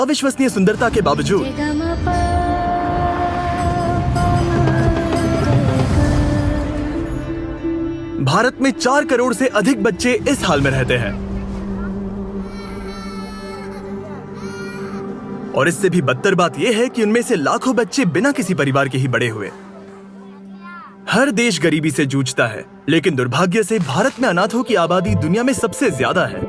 अविश्वसनीय सुंदरता के बावजूद भारत में 4 करोड़ से अधिक बच्चे इस हाल में रहते हैं। और इससे भी बदतर बात यह है कि उनमें से लाखों बच्चे बिना किसी परिवार के ही बड़े हुए। हर देश गरीबी से जूझता है, लेकिन दुर्भाग्य से भारत में अनाथों की आबादी दुनिया में सबसे ज्यादा है,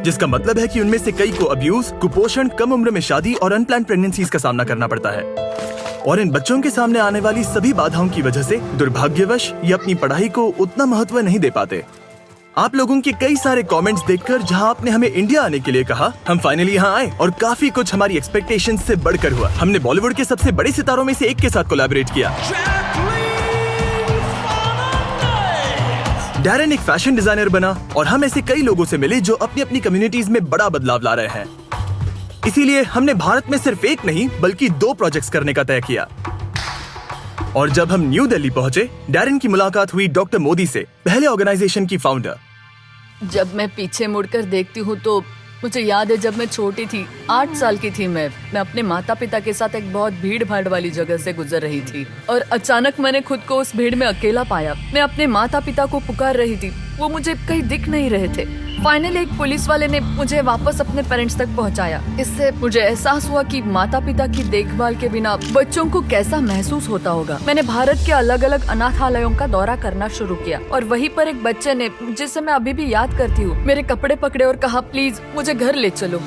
जिसका मतलब है कि उनमें से कई को अब्यूज, कुपोषण, कम उम्र में शादी और अनप्लान्ड प्रेगनेंसीज का सामना करना पड़ता है। और इन बच्चों के सामने आने वाली सभी बाधाओं की वजह से दुर्भाग्यवश ये अपनी पढ़ाई को उतना महत्व नहीं दे पाते। आप लोगों के कई सारे कमेंट्स देखकर जहां आपने हमें इंडिया आने के लिए कहा, हम फाइनली यहां आए और काफी कुछ हमारी एक्सपेक्टेशंस से बढ़कर हुआ। हमने बॉलीवुड के सबसे बड़े सितारों में से एक के साथ कोलैबोरेट किया। डैरेन एक फैशन डिजाइनर बना और हम ऐसे कई लोगों से मिले जो अपनी अपनी कम्युनिटीज में बड़ा बदलाव ला रहे हैं। इसीलिए हमने भारत में सिर्फ एक नहीं बल्कि 2 प्रोजेक्ट्स करने का तय किया। और जब हम न्यू दिल्ली पहुंचे, डैरेन की मुलाकात हुई डॉक्टर मोदी से, पहले ऑर्गेनाइजेशन की फाउंडर। जब मैं पीछे मुड़कर देखती हूँ तो मुझे याद है जब मैं छोटी थी, 8 साल की थी मैं अपने माता पिता के साथ एक बहुत भीड़ भाड़ वाली जगह से गुजर रही थी और अचानक मैंने खुद को उस भीड़ में अकेला पाया। मैं अपने माता पिता को पुकार रही थी, वो मुझे कहीं दिख नहीं रहे थे। फाइनली एक पुलिस वाले ने मुझे वापस अपने पेरेंट्स तक पहुंचाया। इससे मुझे एहसास हुआ कि माता पिता की देखभाल के बिना बच्चों को कैसा महसूस होता होगा। मैंने भारत के अलग अलग अनाथालयों का दौरा करना शुरू किया और वहीं पर एक बच्चे ने, जिसे मैं अभी भी याद करती हूँ, मेरे कपड़े पकड़े और कहा, प्लीज मुझे घर ले चलो।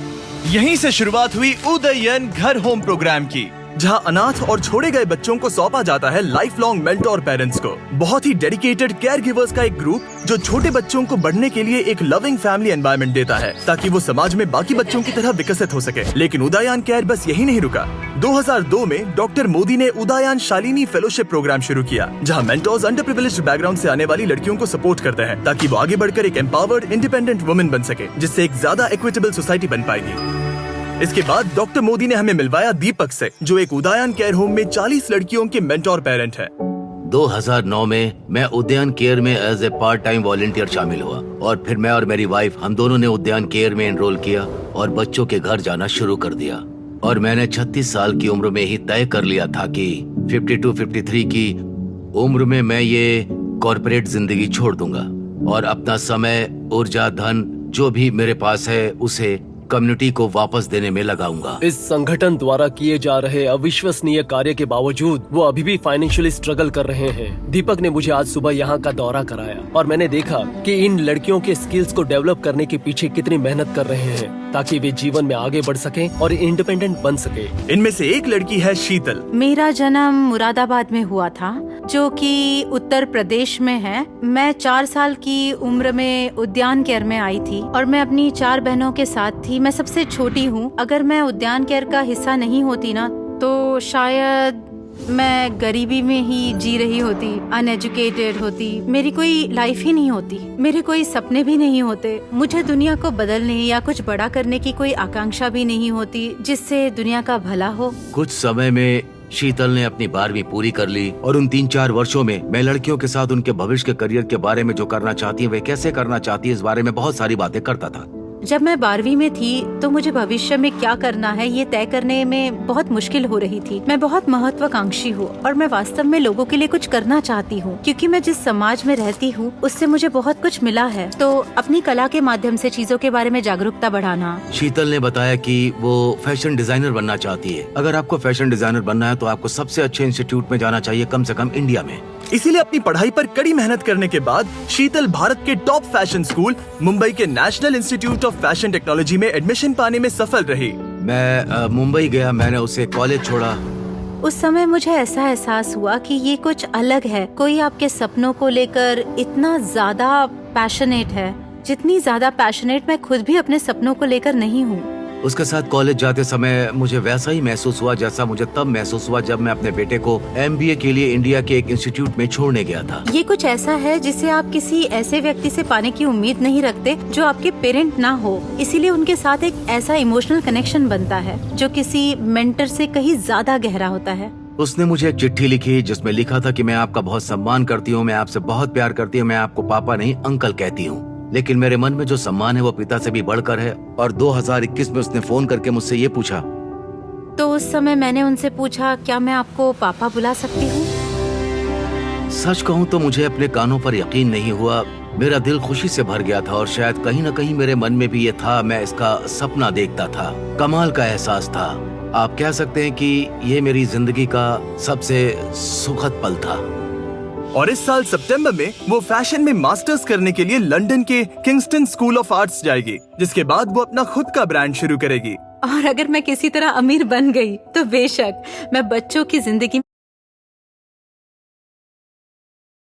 यहीं से शुरुआत हुई उदयन घर होम प्रोग्राम की, जहां अनाथ और छोड़े गए बच्चों को सौंपा जाता है लाइफ लॉन्ग मेंटोर पेरेंट्स को। बहुत ही डेडिकेटेड केयर गिवर्स का एक ग्रुप जो छोटे बच्चों को बढ़ने के लिए एक लविंग फैमिली एनवायरनमेंट देता है ताकि वो समाज में बाकी बच्चों की तरह विकसित हो सके। लेकिन उदयन केयर बस यही नहीं रुका। 2002 में डॉक्टर मोदी ने उदयन शालिनी फेलोशिप प्रोग्राम शुरू किया, जहाँ मेंटोर्स अंडर प्रिविलेज्ड बैकग्राउंड से आने वाली लड़कियों को सपोर्ट करते हैं ताकि वो आगे बढ़कर एक एम्पावर्ड इंडिपेंडेंट वुमेन बन सके, जिससे एक ज्यादा इक्विटेबल सोसाइटी बन पाएगी। इसके बाद डॉक्टर मोदी ने हमें मिलवाया दीपक से, जो एक उदयन केयर होम में 40 लड़कियों के मेंटोर पेरेंट है। 2009 में मैं उद्यान केयर में as a part time volunteer शामिल हुआ और फिर मैं और मेरी वाइफ, हम दोनों ने उद्यान केयर में एनरोल किया और बच्चों के घर जाना शुरू कर दिया। और मैंने 36 साल की उम्र में ही तय कर लिया था कि 52-53 की उम्र में मैं ये कॉर्पोरेट जिंदगी छोड़ दूंगा और अपना समय, ऊर्जा, धन जो भी मेरे पास है उसे कम्युनिटी को वापस देने में लगाऊंगा। इस संगठन द्वारा किए जा रहे अविश्वसनीय कार्य के बावजूद वो अभी भी फाइनेंशियली स्ट्रगल कर रहे हैं। दीपक ने मुझे आज सुबह यहाँ का दौरा कराया और मैंने देखा कि इन लड़कियों के स्किल्स को डेवलप करने के पीछे कितनी मेहनत कर रहे हैं ताकि वे जीवन में आगे बढ़ सकें और इंडिपेंडेंट बन सके। इनमें से एक लड़की है शीतल। मेरा जन्म मुरादाबाद में हुआ था, जो कि उत्तर प्रदेश में है। मैं 4 साल की उम्र में उद्यान केयर में आई थी और मैं अपनी 4 बहनों के साथ थी। मैं सबसे छोटी हूँ। अगर मैं उद्यान केयर का हिस्सा नहीं होती ना तो शायद मैं गरीबी में ही जी रही होती, अनएजुकेटेड होती, मेरी कोई लाइफ ही नहीं होती, मेरे कोई सपने भी नहीं होते, मुझे दुनिया को बदलने या कुछ बड़ा करने की कोई आकांक्षा भी नहीं होती जिससे दुनिया का भला हो। कुछ समय में शीतल ने अपनी 12वीं पूरी कर ली और उन 3-4 वर्षों में मैं लड़कियों के साथ उनके भविष्य के करियर के बारे में जो करना चाहती है, वे कैसे करना चाहती है, इस बारे में बहुत सारी बातें करता था। जब मैं 12वीं में थी तो मुझे भविष्य में क्या करना है ये तय करने में बहुत मुश्किल हो रही थी। मैं बहुत महत्वाकांक्षी हूँ और मैं वास्तव में लोगों के लिए कुछ करना चाहती हूँ, क्योंकि मैं जिस समाज में रहती हूँ उससे मुझे बहुत कुछ मिला है। तो अपनी कला के माध्यम से चीजों के बारे में जागरूकता बढ़ाना। शीतल ने बताया कि वो फैशन डिजाइनर बनना चाहती है। अगर आपको फैशन डिजाइनर बनना है तो आपको सबसे अच्छे इंस्टीट्यूट में जाना चाहिए, कम से कम इंडिया में। इसीलिए अपनी पढ़ाई पर कड़ी मेहनत करने के बाद शीतल भारत के टॉप फैशन स्कूल मुंबई के national institute of fashion technology में एडमिशन पाने में सफल रही। मैं मुंबई गया, मैंने उसे कॉलेज छोड़ा। उस समय मुझे ऐसा एहसास हुआ कि ये कुछ अलग है। कोई आपके सपनों को लेकर इतना ज्यादा पैशनेट है जितनी ज्यादा पैशनेट मैं खुद भी अपने सपनों को लेकर नहीं हूँ। उसके साथ कॉलेज जाते समय मुझे वैसा ही महसूस हुआ जैसा मुझे तब महसूस हुआ जब मैं अपने बेटे को MBA के लिए इंडिया के एक इंस्टीट्यूट में छोड़ने गया था। ये कुछ ऐसा है जिसे आप किसी ऐसे व्यक्ति से पाने की उम्मीद नहीं रखते जो आपके पेरेंट ना हो। इसीलिए उनके साथ एक ऐसा इमोशनल कनेक्शन बनता है जो किसी मेंटर से कहीं ज्यादा गहरा होता है। उसने मुझे एक चिट्ठी लिखी जिसमें लिखा था कि मैं आपका बहुत सम्मान करती हूँ, मैं आपसे बहुत प्यार करती हूँ, मैं आपको पापा नहीं अंकल कहती हूँ। लेकिन मेरे मन में जो सम्मान है वो पिता से भी बढ़कर है। और 2021 में उसने फोन करके मुझसे ये पूछा। तो उस समय मैंने उनसे पूछा, क्या मैं आपको पापा बुला सकती हूँ? सच कहूँ तो मुझे अपने कानों पर यकीन नहीं हुआ। मेरा दिल खुशी से भर गया था और शायद कहीं न कहीं मेरे मन में भी ये था, मैं इसका सपना देखता था। कमाल का एहसास था। आप कह सकते हैं कि ये मेरी जिंदगी का सबसे सुखद पल था। और इस साल सितंबर में वो फैशन में मास्टर्स करने के लिए लंदन के किंगस्टन स्कूल ऑफ आर्ट्स जाएगी, जिसके बाद वो अपना खुद का ब्रांड शुरू करेगी। और अगर मैं किसी तरह अमीर बन गई तो बेशक मैं बच्चों की जिंदगी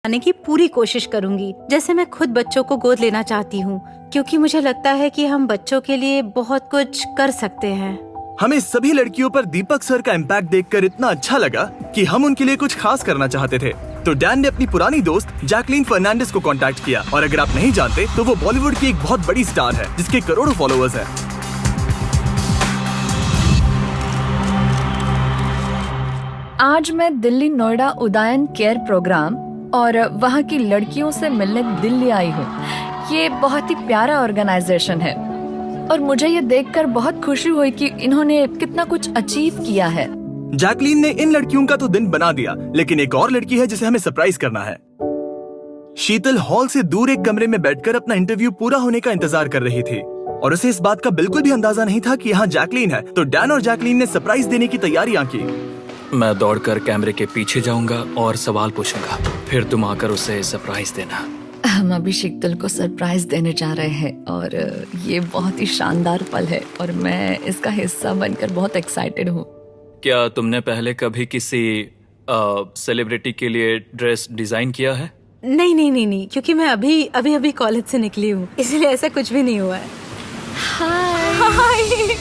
आने की पूरी कोशिश करूंगी, जैसे मैं खुद बच्चों को गोद लेना चाहती हूँ, क्योंकि मुझे लगता है कि हम बच्चों के लिए बहुत कुछ कर सकते हैं। हमें सभी लड़कियों पर दीपक सर का इम्पैक्ट देखकर इतना अच्छा लगा कि हम उनके लिए कुछ खास करना चाहते थे। तो डैन ने अपनी पुरानी दोस्त जैकलीन फर्नांडिस को कांटेक्ट किया। और अगर आप नहीं जानते तो वो बॉलीवुड की एक बहुत बड़ी स्टार है जिसके करोड़ों फॉलोअर्स हैं। आज मैं दिल्ली नोएडा उदयन केयर प्रोग्राम और वहाँ की लड़कियों से मिलने दिल्ली आई हूँ। ये बहुत ही प्यारा ऑर्गेनाइजेशन है और मुझे ये देखकर बहुत खुशी हुई कि इन्होंने कितना कुछ अचीव किया है। जैकलीन ने इन लड़कियों का तो दिन बना दिया, लेकिन एक और लड़की है जिसे हमें सरप्राइज करना है। शीतल हॉल से दूर एक कमरे में बैठकर अपना इंटरव्यू पूरा होने का इंतजार कर रही थी और उसे इस बात का बिल्कुल भी अंदाजा नहीं था कि यहाँ जैकलीन है। तो डैन और जैकलीन ने सरप्राइज देने की तैयारियां की। मैं दौड़कर कैमरे के पीछे जाऊंगा और सवाल पूछूंगा, फिर तुम आकर उसे सरप्राइज देना। हम अभी शीतल को सरप्राइज देने जा रहे हैं और ये बहुत ही शानदार पल है और मैं इसका हिस्सा बनकर बहुत एक्साइटेड हूँ। क्या तुमने पहले कभी किसी सेलिब्रिटी के लिए ड्रेस डिजाइन किया है? नहीं, क्योंकि मैं अभी कॉलेज से निकली हूँ, इसलिए ऐसा कुछ भी नहीं हुआ है। हाय,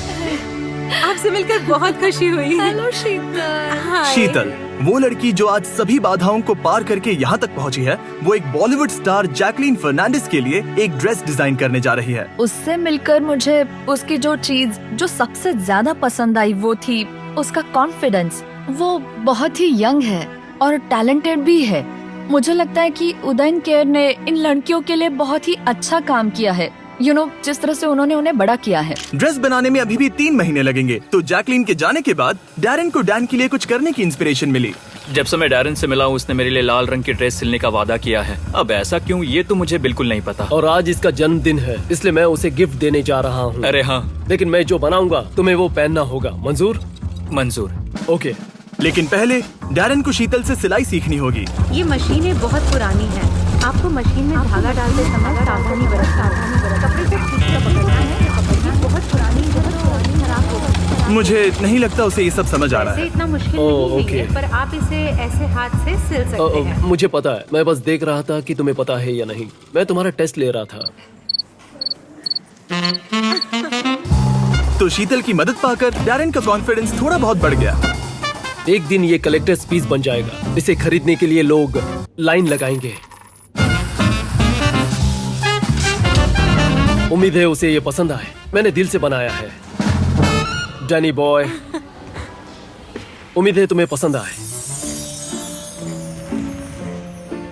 आपसे मिलकर बहुत खुशी हुई। हेलो शीतल। शीतल, वो लड़की जो आज सभी बाधाओं को पार करके यहाँ तक पहुँची है, वो एक बॉलीवुड स्टार जैकलीन फर्नांडिस के लिए एक ड्रेस डिजाइन करने जा रही है। उससे मिलकर मुझे उसकी जो चीज जो सबसे ज्यादा पसंद आई वो थी उसका कॉन्फिडेंस। वो बहुत ही यंग है और टैलेंटेड भी है। मुझे लगता है कि उदयन केयर ने इन लड़कियों के लिए बहुत ही अच्छा काम किया है। जिस तरह से उन्होंने उन्हें बड़ा किया है। ड्रेस बनाने में अभी भी 3 महीने लगेंगे। तो जैकलीन के जाने के बाद डैरन को डैन के लिए कुछ करने की इंस्पिरेशन मिली। जब से मैं डैरन से मिला हूँ उसने मेरे लिए लाल रंग की ड्रेस सिलने का वादा किया है। अब ऐसा क्यों, ये तो मुझे बिल्कुल नहीं पता। और आज इसका जन्मदिन है, इसलिए मैं उसे गिफ्ट देने जा रहा हूँ। अरे हाँ, लेकिन मैं जो बनाऊंगा तुम्हें वो पहनना होगा। मंजूर? मंजूर। ओके। लेकिन पहले डैरन को शीतल से सिलाई सीखनी होगी। ये मशीनें बहुत पुरानी है। आपको मशीन में धागा डालते समय सावधानी बरतना, कपड़े को ठीक से पकड़ना है। ये बहुत पुरानी है, खराब होगा। मुझे नहीं लगता उसे ये सब समझ आ रहा इसे है। इतना मुश्किल नहीं है, पर आप इसे ऐसे हाथ से सिल सकते हैं। मुझे पता है, मैं बस देख रहा था कि तुम्हें पता है या नहीं। मैं तुम्हारा टेस्ट ले रहा था। तो शीतल की मदद पाकर डैरन का कॉन्फिडेंस थोड़ा बहुत बढ़ गया। एक दिन ये कलेक्टर्स पीस बन जाएगा। इसे खरीदने के लिए लोग लाइन लगाएंगे। उम्मीद है उसे ये पसंद आए। मैंने दिल से बनाया है। डैनी बॉय, उम्मीद है तुम्हें पसंद आए।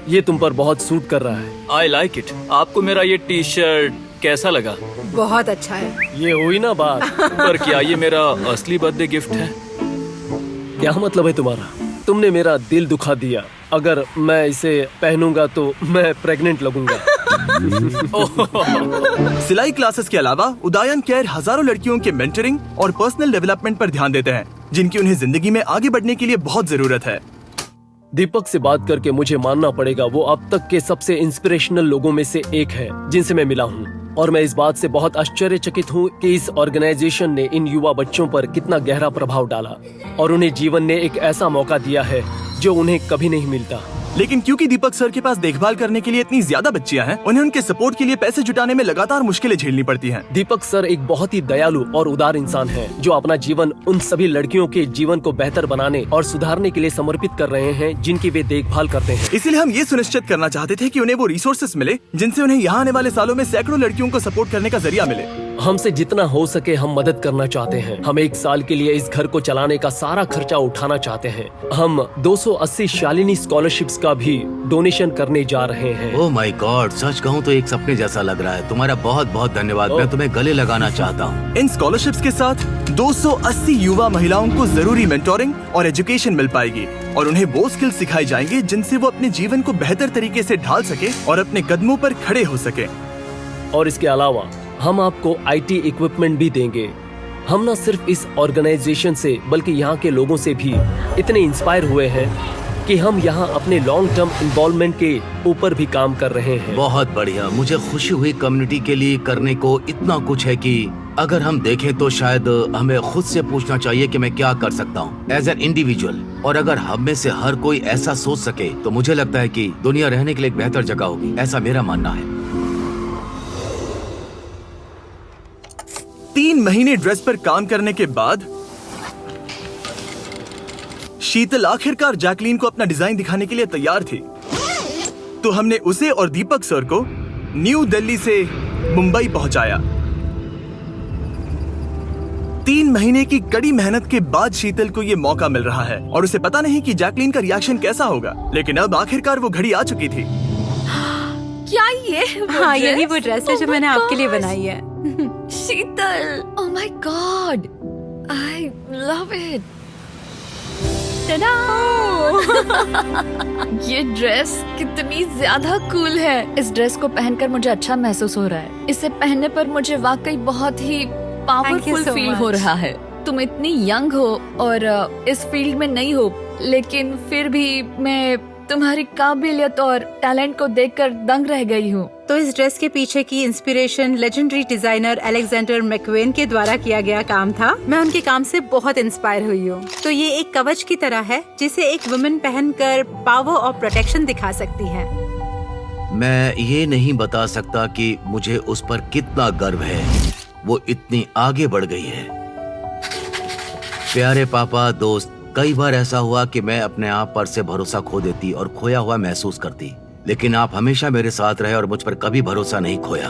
ये तुम पर बहुत सूट कर रहा है। I like it. आपको मेरा ये टी शर्ट कैसा लगा? बहुत अच्छा है। ये हुई ना बात। पर क्या ये मेरा असली बर्थडे गिफ्ट है? क्या मतलब है तुम्हारा? तुमने मेरा दिल दुखा दिया। अगर मैं इसे पहनूंगा तो मैं प्रेग्नेंट लगूंगा। सिलाई क्लासेस के अलावा उदयन केयर हजारों लड़कियों के मेंटरिंग और पर्सनल डेवलपमेंट पर ध्यान देते हैं, जिनकी उन्हें जिंदगी में आगे बढ़ने के लिए बहुत जरूरत है। दीपक से बात करके मुझे मानना पड़ेगा, वो अब तक के सबसे इंस्पिरेशनल लोगों में से एक है जिनसे मैं मिला हूँ। और मैं इस बात से बहुत आश्चर्यचकित हूँ कि इस ऑर्गेनाइजेशन ने इन युवा बच्चों पर कितना गहरा प्रभाव डाला और उन्हें जीवन ने एक ऐसा मौका दिया है जो उन्हें कभी नहीं मिलता। लेकिन क्योंकि दीपक सर के पास देखभाल करने के लिए इतनी ज्यादा बच्चियां हैं, उन्हें उनके सपोर्ट के लिए पैसे जुटाने में लगातार मुश्किलें झेलनी पड़ती हैं। दीपक सर एक बहुत ही दयालु और उदार इंसान हैं, जो अपना जीवन उन सभी लड़कियों के जीवन को बेहतर बनाने और सुधारने के लिए समर्पित कर रहे हैं जिनकी वे देखभाल करते हैं। इसीलिए हम ये सुनिश्चित करना चाहते थे कि उन्हें वो रिसोर्सेस मिले जिनसे उन्हें यहाँ आने वाले सालों में सैकड़ों लड़कियों को सपोर्ट करने का जरिया मिले। हमसे जितना हो सके हम मदद करना चाहते हैं। हम 1 साल के लिए इस घर को चलाने का सारा खर्चा उठाना चाहते हैं। हम 280 शालिनी स्कॉलरशिप्स का भी डोनेशन करने जा रहे हैं। ओह माय गॉड, सच कहूँ तो एक सपने जैसा लग रहा है। तुम्हारा बहुत बहुत धन्यवाद। मैं तुम्हें गले लगाना चाहता हूँ। इन स्कॉलरशिप्स के साथ 280 युवा महिलाओं को जरूरी मेंटोरिंग और एजुकेशन मिल पाएगी और उन्हें वो स्किल सिखाए जाएंगे जिनसे वो अपने जीवन को बेहतर तरीके से ढाल सके और अपने कदमों पर खड़े हो सके। और इसके अलावा हम आपको IT इक्विपमेंट भी देंगे। हम न सिर्फ इस ऑर्गेनाइजेशन से बल्कि यहाँ के लोगों से भी इतने इंस्पायर हुए हैं कि हम यहाँ अपने लॉन्ग टर्म इन्वॉल्वमेंट के ऊपर भी काम कर रहे हैं। बहुत बढ़िया, मुझे खुशी हुई। कम्युनिटी के लिए करने को इतना कुछ है कि अगर हम देखें तो शायद हमें खुद से पूछना चाहिए कि मैं क्या कर सकता हूँ एज एन इंडिविजुअल। और अगर हम में से हर कोई ऐसा सोच सके तो मुझे लगता है कि दुनिया रहने के लिए एक बेहतर जगह होगी। ऐसा मेरा मानना है। 3 महीने ड्रेस पर काम करने के बाद शीतल आखिरकार जैकलीन को अपना डिजाइन दिखाने के लिए तैयार थी। तो हमने उसे और दीपक सर को न्यू दिल्ली से मुंबई पहुंचाया। 3 महीने की कड़ी मेहनत के बाद शीतल को ये मौका मिल रहा है और उसे पता नहीं कि जैकलीन का रिएक्शन कैसा होगा, लेकिन अब आखिरकार वो घड़ी आ चुकी थी। क्या ये हाँ, यही वो ड्रेस है जो मैंने आपके लिए बनाई है। Sheetal, oh my god, I love it. ये ड्रेस कितनी ज्यादा कूल है। इस ड्रेस को पहनकर मुझे अच्छा महसूस हो रहा है। इसे पहनने पर मुझे वाकई बहुत ही पावरफुल so फील much. हो रहा है। तुम इतनी यंग हो और इस फील्ड में नहीं हो, लेकिन फिर भी मैं तुम्हारी काबिलियत और टैलेंट को देखकर दंग रह गई हूँ। तो इस ड्रेस के पीछे की inspiration legendary designer Alexander Macwan के द्वारा किया गया काम था। मैं उनके काम से बहुत इंस्पायर हुई हूँ। तो ये एक कवच की तरह है जिसे एक वुमेन पहनकर पावर और प्रोटेक्शन दिखा सकती है। मैं ये नहीं बता सकता कि मुझे उस पर कितना गर्व है। वो इतनी आगे बढ़ गई है। प्यारे पापा, दोस्त, कई बार ऐसा हुआ कि मैं अपने आप पर से भरोसा खो देती और खोया हुआ महसूस करती, लेकिन आप हमेशा मेरे साथ रहे और मुझ पर कभी भरोसा नहीं खोया।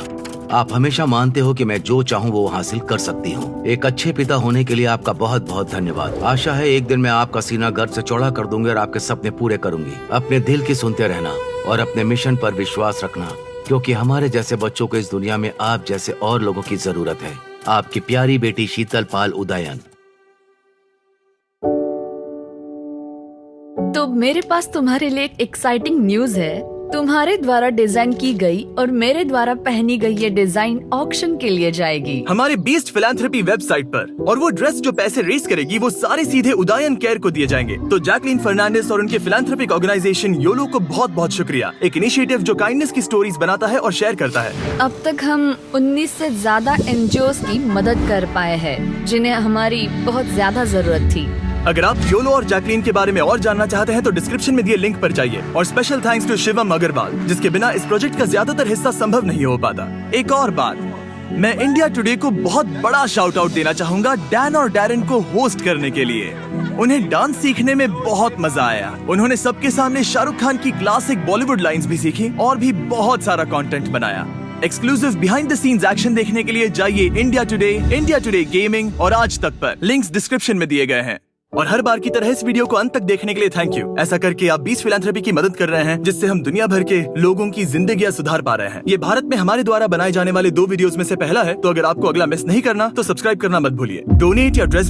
आप हमेशा मानते हो कि मैं जो चाहूँ वो हासिल कर सकती हूँ। एक अच्छे पिता होने के लिए आपका बहुत बहुत धन्यवाद। आशा है एक दिन मैं आपका सीना गर्व से चौड़ा कर दूंगी और आपके सपने पूरे करूंगी। अपने दिल की सुनते रहना और अपने मिशन पर विश्वास रखना, क्योंकि हमारे जैसे बच्चों को इस दुनिया में आप जैसे और लोगों की जरूरत है। आपकी प्यारी बेटी शीतल पाल उदयन। तो मेरे पास तुम्हारे लिए एक एक्साइटिंग न्यूज है। तुम्हारे द्वारा डिजाइन की गई और मेरे द्वारा पहनी गई ये डिजाइन ऑक्शन के लिए जाएगी हमारे बीस्ट फिलैंथ्रोपी वेबसाइट पर, और वो ड्रेस जो पैसे रेस करेगी वो सारे सीधे उदयन केयर को दिए जाएंगे। तो जैकलीन फर्नांडिस और उनके फिलैंथ्रोपिक ऑर्गेनाइजेशन योलो को बहुत बहुत शुक्रिया। एक इनिशिएटिव जो काइंडनेस की स्टोरीज बनाता है और शेयर करता है। अब तक हम 19 से ज्यादा NGOs की मदद कर पाए हैं जिन्हें हमारी बहुत ज्यादा जरूरत थी। अगर आप योलो और जैकलीन के बारे में और जानना चाहते हैं तो डिस्क्रिप्शन में दिए लिंक पर जाइए। और special thanks to Shivam Agrawal, जिसके बिना इस प्रोजेक्ट का ज्यादातर हिस्सा संभव नहीं हो पाता। एक और बात, मैं इंडिया टुडे को बहुत बड़ा शाउट आउट देना चाहूंगा डैन और डैरन को होस्ट करने के लिए। उन्हें डांस सीखने में बहुत मजा आया। उन्होंने सबके सामने शाहरुख खान की क्लासिक बॉलीवुड लाइंस भी सीखी और भी बहुत सारा कंटेंट बनाया। Exclusive behind the scenes action देखने के लिए जाइए इंडिया टुडे गेमिंग और आज तक पर। लिंक्स डिस्क्रिप्शन में दिए गए हैं। और हर बार की तरह इस वीडियो को अंत तक देखने के लिए थैंक यू। ऐसा करके आप 20 फिलैंथ्रोपी की मदद कर रहे हैं, जिससे हम दुनिया भर के लोगों की जिंदगियां सुधार पा रहे हैं। ये भारत में हमारे द्वारा बनाए जाने वाले 2 वीडियोस में से पहला है, तो अगर आपको अगला मिस नहीं करना तो सब्सक्राइब करना मत भूलिए। डोनेट या ड्रेस